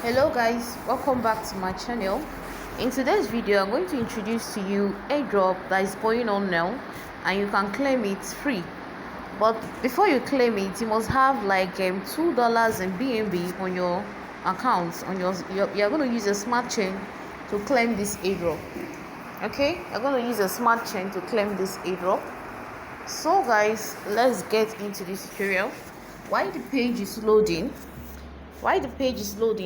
Hello guys, welcome back to my channel. In today's video I'm going to introduce to you airdrop that is going on now, and you can claim it free. But before you claim it, you must have like $2 in BNB on your account. You're going to use a smart chain to claim this airdrop. Okay, you're going to use a smart chain to claim this airdrop. So guys, let's get into this tutorial. While the page is loading,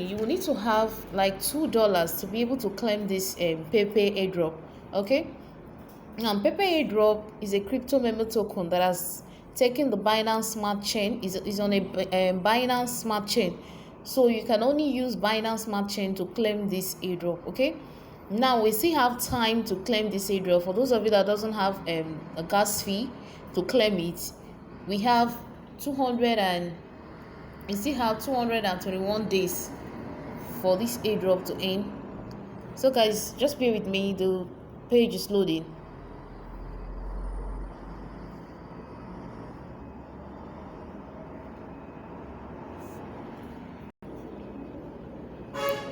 you will need to have like $2 to be able to claim this PEPE Airdrop. Okay, now PEPE Airdrop is a crypto memo token that has taken the Binance Smart Chain, is on a Binance Smart Chain, so you can only use Binance Smart Chain to claim this airdrop. Okay, now we still have time to claim this airdrop. For those of you that doesn't have a gas fee to claim it, we have 221 days for this airdrop to end. So guys, just bear with me, the page is loading.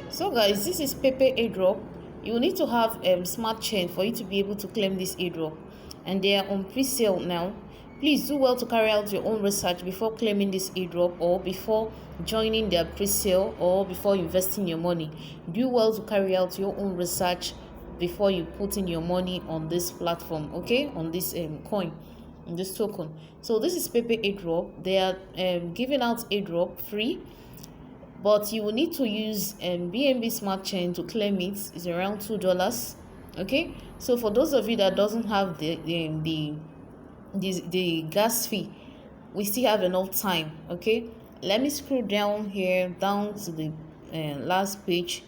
So guys, this is PEPE Airdrop. You will need to have smart chain for you to be able to claim this airdrop, and they are on pre-sale now. Please do well to carry out your own research before claiming this airdrop, or before joining their pre-sale, or before investing your money. Do well to carry out your own research before you put in your money on this platform, okay, on this coin, on this token. So this is PEPE Airdrop. They are giving out airdrop free, but you will need to use BNB Smart Chain to claim it. It's around $2. Okay, so for those of you that doesn't have the gas fee, we still have enough time. Okay, let me scroll down here, down to the last page,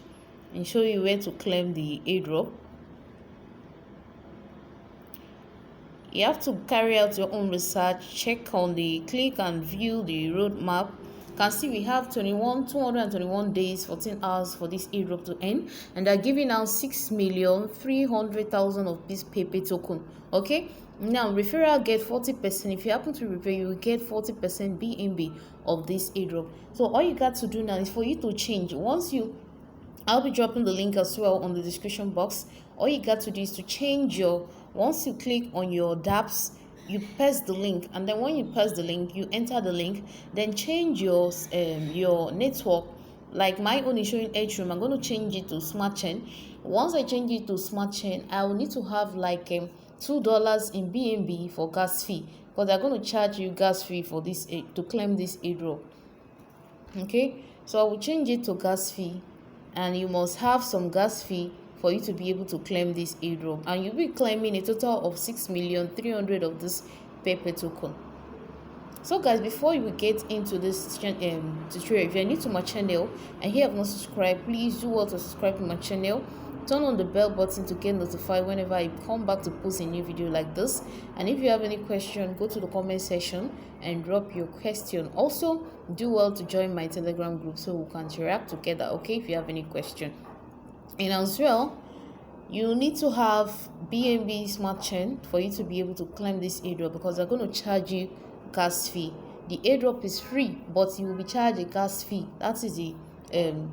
and show you where to claim the airdrop. You have to carry out your own research. Check on the click and view the roadmap. You can see we have 221 days, 14 hours for this airdrop to end, and they're giving out 6,300,000 of this PEPE token. Okay, now referral get 40%. If you happen to refer, you will get 40% BNB of this airdrop. So all you got to do now is for you to change. I'll be dropping the link as well on the description box. All you got to do is to change once you click on your dApps, you paste the link, and then when you paste the link, you enter the link, then change your network. Like my own is showing Airdrop, I'm going to change it to Smart Chain. Once I change it to Smart Chain, I will need to have like $2 in BNB for gas fee, because they're going to charge you gas fee for this to claim this airdrop. Okay, so I will change it to gas fee, and you must have some gas fee for you to be able to claim this airdrop, and you'll be claiming a total of 6,300,000 of this PEPE token. So guys, before you get into this tutorial, if you're new to my channel and you have not subscribed, please do well to subscribe to my channel. Turn on the bell button to get notified whenever I come back to post a new video like this. And if you have any question, go to the comment section and drop your question. Also, do well to join my Telegram group so we can interact together, okay, if you have any question. And as well, you need to have BNB Smart Chain for you to be able to claim this airdrop, because they're going to charge you gas fee. The airdrop is free, but you will be charged a gas fee. That is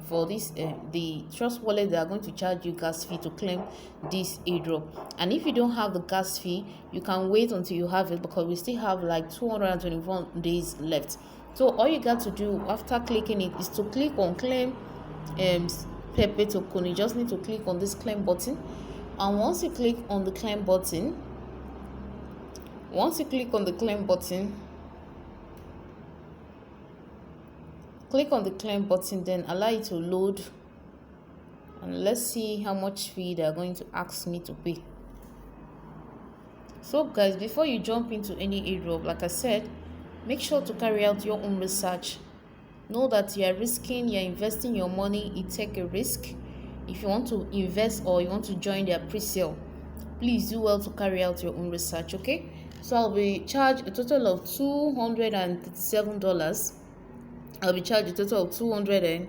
for this the Trust Wallet, they are going to charge you gas fee to claim this airdrop. And if you don't have the gas fee, you can wait until you have it, because we still have like 221 days left. So all you got to do after clicking it is to click on claim PEPE token. You just need to click on this claim button, and once you click on the claim button, click on the claim button, then allow it to load, and let's see how much fee they are going to ask me to pay. So guys, before you jump into any airdrop, like I said, make sure to carry out your own research. Know that you're investing your money. You take a risk. If you want to invest or you want to join their pre-sale, please do well to carry out your own research. Okay, so I'll be charged a total of $237. I'll be charged a total of $237